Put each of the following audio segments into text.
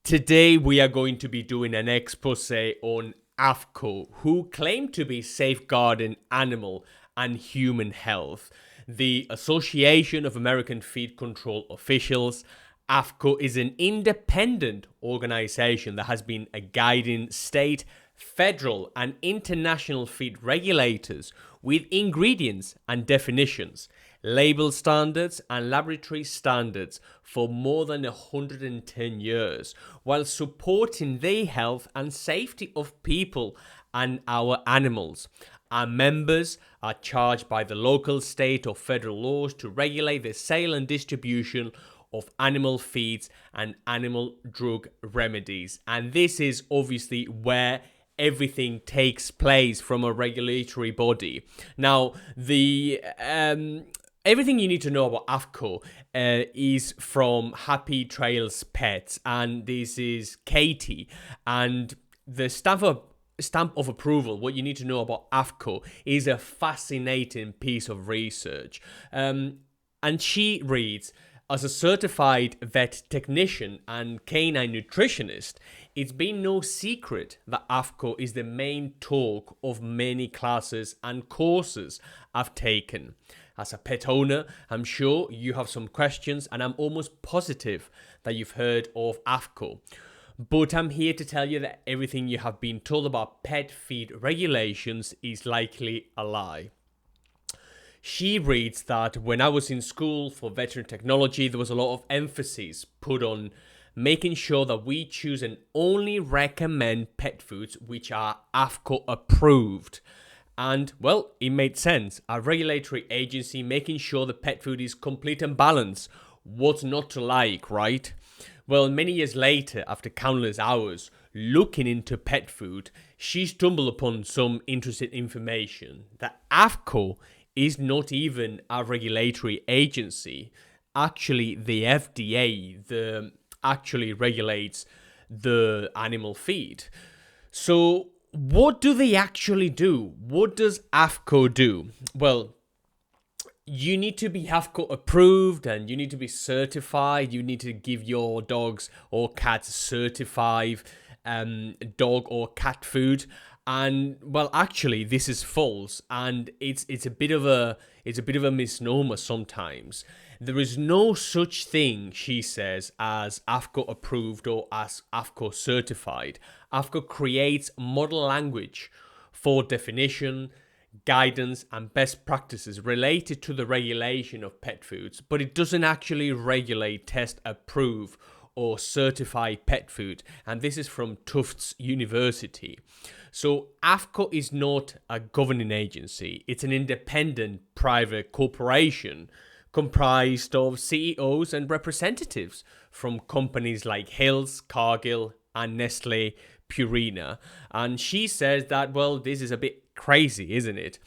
Today we are going to be doing an expose on AAFCO, who claim to be safeguarding animal and human health. The Association of American Feed Control Officials, AAFCO, is an independent organization that has been a guiding state, federal, and international feed regulators with ingredients and definitions, label standards, and laboratory standards for more than 110 years, while supporting the health and safety of people and our animals. Our members are charged by the local, state, or federal laws to regulate the sale and distribution of animal feeds and animal drug remedies. And this is obviously where everything takes place from a regulatory body. Now, the everything you need to know about AAFCO is from Happy Trails Pets, and this is Katie. And the stamp of approval, what you need to know about AAFCO, is a fascinating piece of research. And she reads, as a certified vet technician and canine nutritionist, it's been no secret that AAFCO is the main talk of many classes and courses I've taken. As a pet owner, I'm sure you have some questions, and I'm almost positive that you've heard of AAFCO. But I'm here to tell you that everything you have been told about pet feed regulations is likely a lie. She reads that when I was in school for veterinary technology, there was a lot of emphasis put on making sure that we choose and only recommend pet foods which are AAFCO approved. And, well, it made sense. A regulatory agency making sure the pet food is complete and balanced. What's not to like, right? Well, many years later, after countless hours looking into pet food, she stumbled upon some interesting information that AAFCO is not even a regulatory agency. Actually, the FDA actually regulates the animal feed. So what do they actually do? What does AAFCO do? Well, you need to be AAFCO approved and you need to be certified. You need to give your dogs or cats certified dog or cat food. And well, actually, this is false, and it's a bit of a misnomer sometimes. There is no such thing, she says, as AAFCO approved or as AAFCO certified. AAFCO creates model language for definition, guidance, and best practices related to the regulation of pet foods, but it doesn't actually regulate, test, approve, or certify pet food. And this is from Tufts University. So AAFCO is not a governing agency. It's an independent private corporation comprised of CEOs and representatives from companies like Hills, Cargill, and Nestle Purina. And she says that, well, this is a bit crazy, isn't it?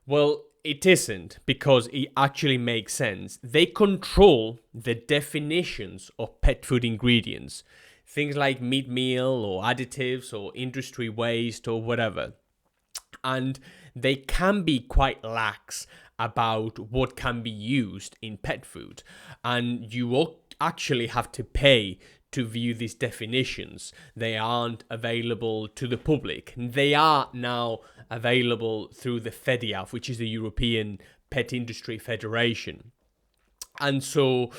Well, it isn't, because it actually makes sense. They control the definitions of pet food ingredients, things like meat meal or additives or industry waste or whatever. And they can be quite lax about what can be used in pet food. And you actually have to pay to view these definitions. They aren't available to the public. They are now available through the FEDIAF, which is the European Pet Industry Federation. And so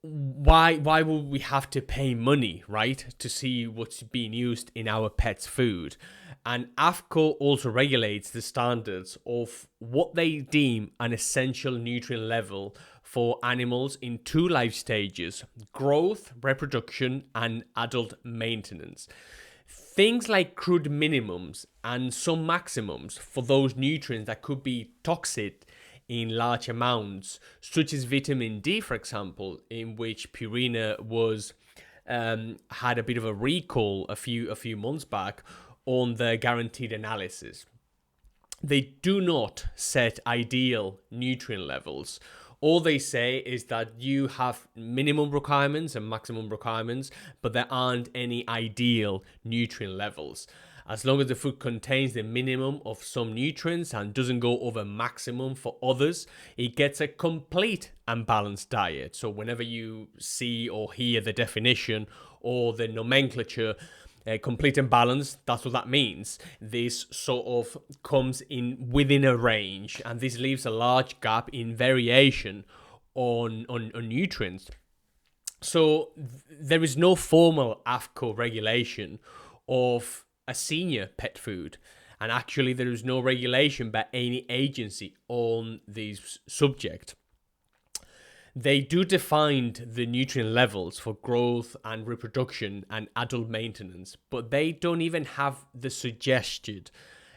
why would we have to pay money, right, to see what's being used in our pets' food? And AAFCO also regulates the standards of what they deem an essential nutrient level for animals in 2 life stages: growth, reproduction, and adult maintenance. Things like crude minimums and some maximums for those nutrients that could be toxic in large amounts, such as vitamin D, for example, in which Purina was had a bit of a recall a few months back on the guaranteed analysis. They do not set ideal nutrient levels. All they say is that you have minimum requirements and maximum requirements, but there aren't any ideal nutrient levels. As long as the food contains the minimum of some nutrients and doesn't go over maximum for others, it gets a complete and balanced diet. So whenever you see or hear the definition or the nomenclature complete and balanced. That's what that means. This sort of comes in within a range, and this leaves a large gap in variation on nutrients. So there is no formal AAFCO regulation of a senior pet food, and actually there is no regulation by any agency on this subject. They do define the nutrient levels for growth and reproduction and adult maintenance, but they don't even have the suggested,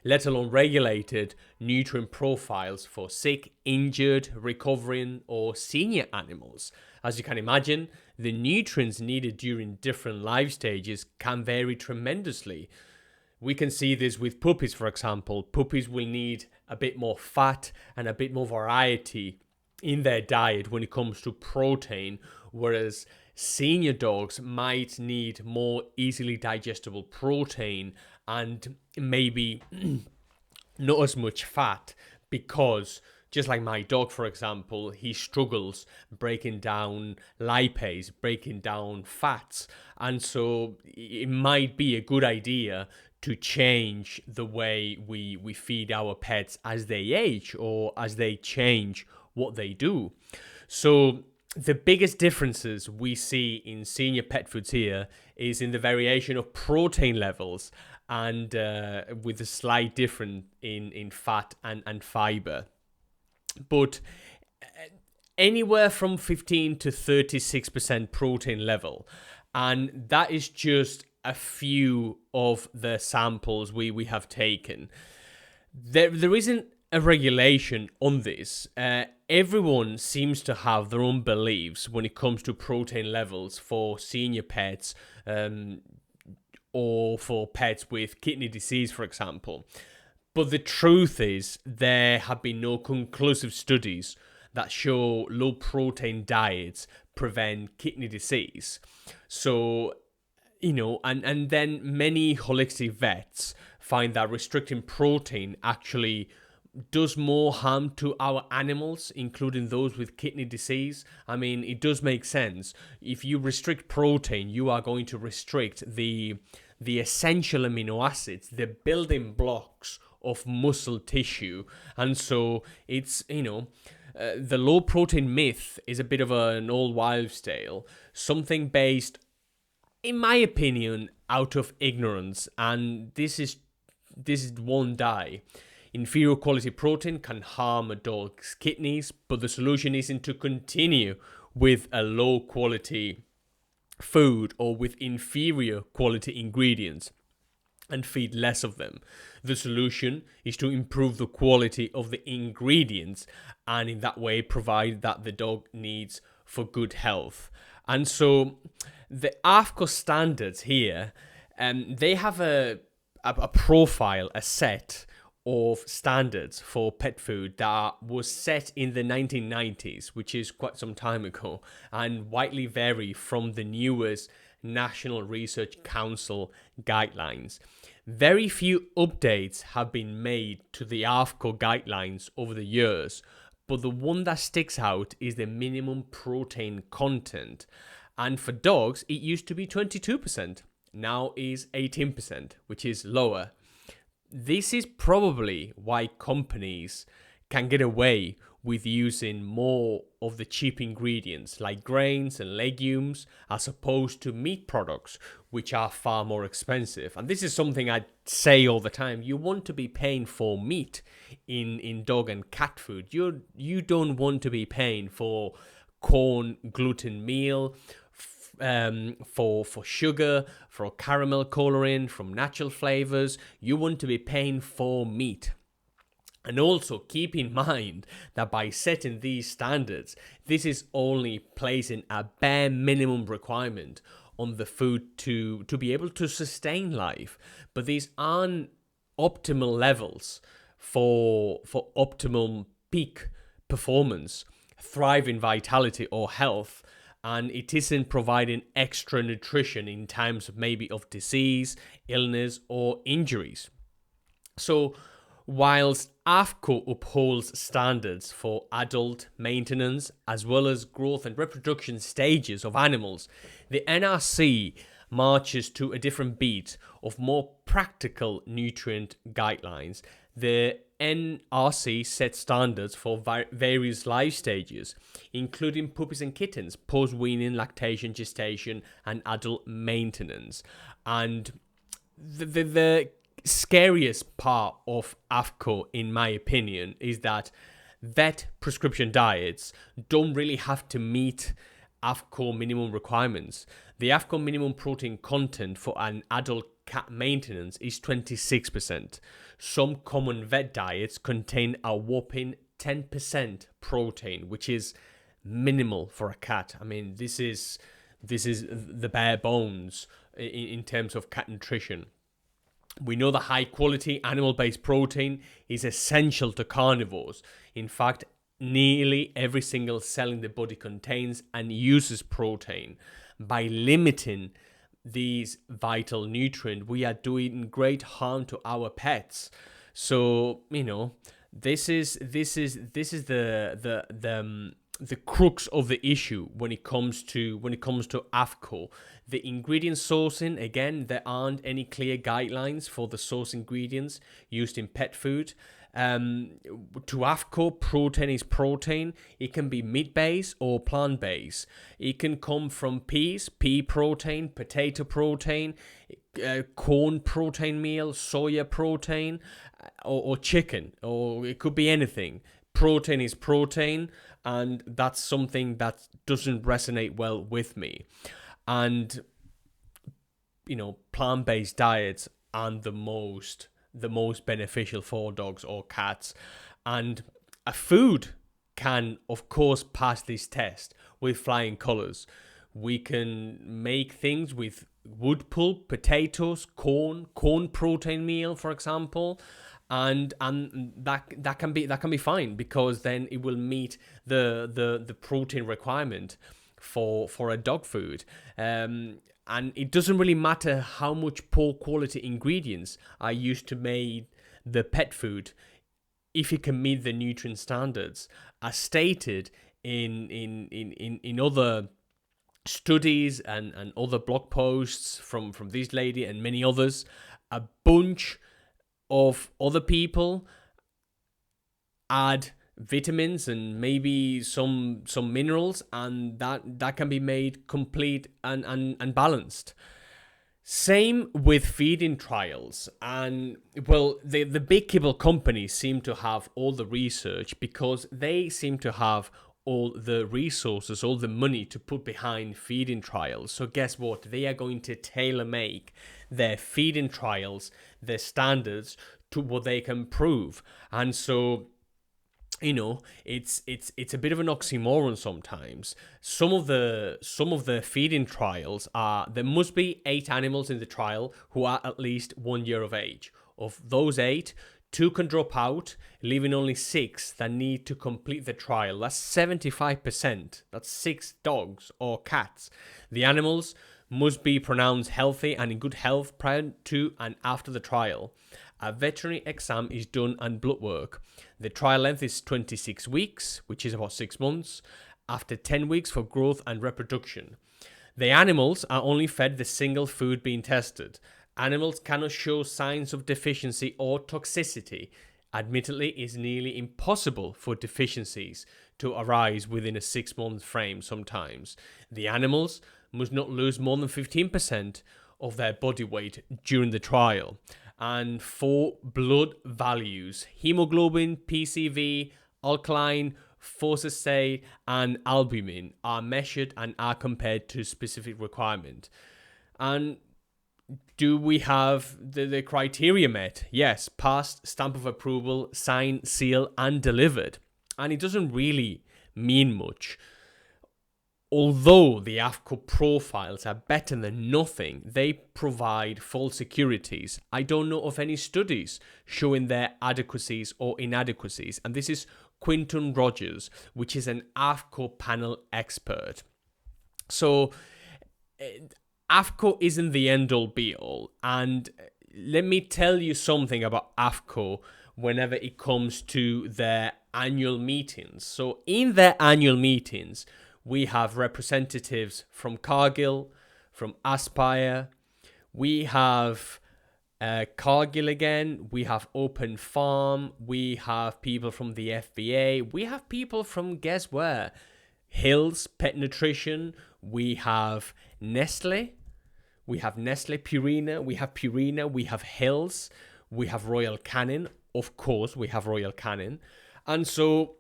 let alone regulated, nutrient profiles for sick, injured, recovering, or senior animals. As you can imagine, the nutrients needed during different life stages can vary tremendously. We can see this with puppies, for example. Puppies will need a bit more fat and a bit more variety in their diet when it comes to protein, whereas senior dogs might need more easily digestible protein and maybe not as much fat, because just like my dog, for example, he struggles breaking down lipase, breaking down fats, and so it might be a good idea to change the way we feed our pets as they age or as they change what they do. So the biggest differences we see in senior pet foods here is in the variation of protein levels and with a slight difference in fat and fiber. But anywhere from 15 to 36% protein level. And that is just a few of the samples we have taken. There isn't a regulation on this. Everyone seems to have their own beliefs when it comes to protein levels for senior pets or for pets with kidney disease, for example. But the truth is, there have been no conclusive studies that show low protein diets prevent kidney disease. So, and then many holistic vets find that restricting protein actually does more harm to our animals, including those with kidney disease. I mean, it does make sense. If you restrict protein, you are going to restrict the essential amino acids, the building blocks of muscle tissue. And so it's, the low protein myth is a bit of an old wives' tale, something based, in my opinion, out of ignorance. And this is won't die. Inferior quality protein can harm a dog's kidneys, but the solution isn't to continue with a low quality food or with inferior quality ingredients and feed less of them. The solution is to improve the quality of the ingredients and in that way provide that the dog needs for good health. And so the AAFCO standards here, they have a profile, a set of standards for pet food that was set in the 1990s, which is quite some time ago, and widely vary from the newest National Research Council guidelines. Very few updates have been made to the AAFCO guidelines over the years, but the one that sticks out is the minimum protein content. And for dogs, it used to be 22%, now is 18%, which is lower. This is probably why companies can get away with using more of the cheap ingredients like grains and legumes as opposed to meat products, which are far more expensive. And this is something I say all the time. You want to be paying for meat in dog and cat food. You don't want to be paying for corn gluten meal, for sugar, for caramel coloring, from natural flavors. You want to be paying for meat. And also keep in mind that by setting these standards, this is only placing a bare minimum requirement on the food to be able to sustain life. But these aren't optimal levels for optimal peak performance, thriving vitality or health. And it isn't providing extra nutrition in times of maybe of disease, illness, or injuries. So Whilst AAFCO upholds standards for adult maintenance as well as growth and reproduction stages of animals, the NRC marches to a different beat of more practical nutrient guidelines. The NRC sets standards for various life stages, including puppies and kittens, post-weaning, lactation, gestation, and adult maintenance. And the scariest part of AAFCO, in my opinion, is that vet prescription diets don't really have to meet AAFCO minimum requirements. The AAFCO minimum protein content for an adult cat maintenance is 26%. Some common vet diets contain a whopping 10% protein, which is minimal for a cat. I mean, this is the bare bones in terms of cat nutrition. We know that high quality animal-based protein is essential to carnivores. In fact, nearly every single cell in the body contains and uses protein. By limiting these vital nutrients, we are doing great harm to our pets. So, this is the crux of the issue when it comes to AAFCO. The ingredient sourcing, again, there aren't any clear guidelines for the source ingredients used in pet food. To AAFCO, protein is protein. It can be meat-based or plant-based. It can come from peas, pea protein, potato protein, corn protein meal, soya protein, or chicken, or it could be anything. Protein is protein, and that's something that doesn't resonate well with me. And plant-based diets aren't the most beneficial for dogs or cats. And a food can, of course, pass this test with flying colors. We can make things with wood pulp, potatoes, corn protein meal, for example, and that can be fine, because then it will meet the protein requirement for a dog food. And it doesn't really matter how much poor quality ingredients are used to make the pet food if it can meet the nutrient standards. As stated in other studies and other blog posts from this lady and many others, a bunch of other people add vitamins and maybe some minerals, and that can be made complete and balanced. Same with feeding trials. And well, the big kibble companies seem to have all the research, because they seem to have all the resources, all the money to put behind feeding trials. So guess what? They are going to tailor make their feeding trials, their standards, to what they can prove. And so it's a bit of an oxymoron sometimes. Some of the feeding trials are, there must be 8 animals in the trial who are at least 1 year of age. Of those 8, 2 can drop out, leaving only 6 that need to complete the trial. That's 75%. That's 6 dogs or cats. The animals must be pronounced healthy and in good health prior to and after the trial. A veterinary exam is done and blood work. The trial length is 26 weeks, which is about 6 months, after 10 weeks for growth and reproduction. The animals are only fed the single food being tested. Animals cannot show signs of deficiency or toxicity. Admittedly, it is nearly impossible for deficiencies to arise within a 6-month frame sometimes. The animals must not lose more than 15% of their body weight during the trial. And for blood values, hemoglobin, PCV, alkaline, phosphate, and albumin are measured and are compared to specific requirement. And do we have the criteria met? Yes, passed, stamp of approval, signed, sealed, and delivered. And it doesn't really mean much. Although the AAFCO profiles are better than nothing, they provide false securities. I don't know of any studies showing their adequacies or inadequacies. And this is Quinton Rogers, which is an AAFCO panel expert. So AAFCO isn't the end-all be-all. And let me tell you something about AAFCO whenever it comes to their annual meetings. So in their annual meetings, we have representatives from Cargill, from Aspire, we have Cargill again, we have Open Farm, we have people from the FBA, we have people from, guess where? Hills Pet Nutrition, we have Nestle, Purina, we have Hills, we have Royal Canin, of course we have Royal Canin. And so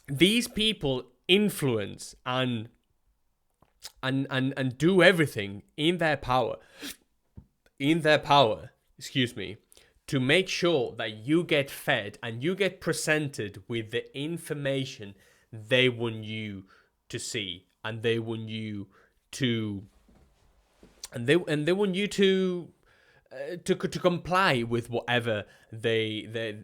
these people influence and do everything in their power, to make sure that you get fed and you get presented with the information they want you to see, and they want you to to comply with whatever they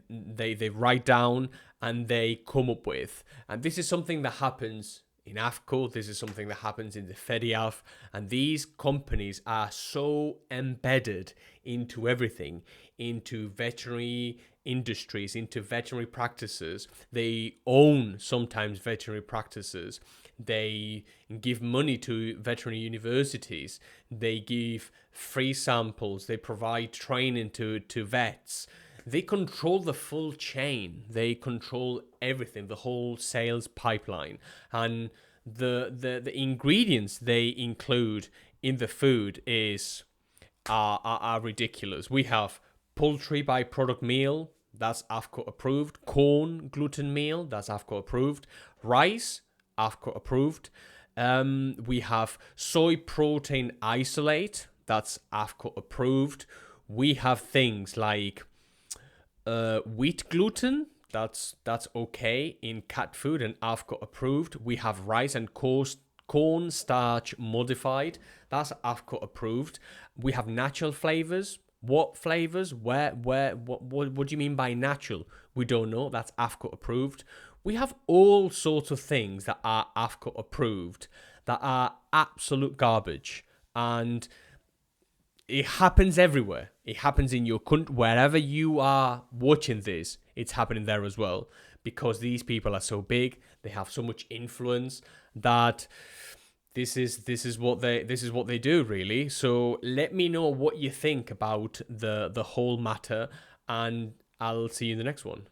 write down and they come up with. And this is something that happens in AAFCO, this is something that happens in the FEDIAF, and these companies are so embedded into everything, into veterinary industries, into veterinary practices. They own sometimes veterinary practices. They give money to veterinary universities. They give free samples. They provide training to vets. They control the full chain. They control everything, the whole sales pipeline. And the ingredients they include in the food are ridiculous. We have poultry byproduct meal, that's AAFCO approved. Corn gluten meal, that's AAFCO approved. Rice, AAFCO approved. We have soy protein isolate, that's AAFCO approved. We have things like wheat gluten, that's okay in cat food and AAFCO approved. We have rice and corn starch modified, that's AAFCO approved. We have natural flavors. What flavors? What do you mean by natural? We don't know. That's AAFCO approved. We have all sorts of things that are AAFCO approved that are absolute garbage, and it happens everywhere. It happens in your country, wherever you are watching this. It's happening there as well, because these people are so big. They have so much influence that this is what they do, really. So let me know what you think about the whole matter, and I'll see you in the next one.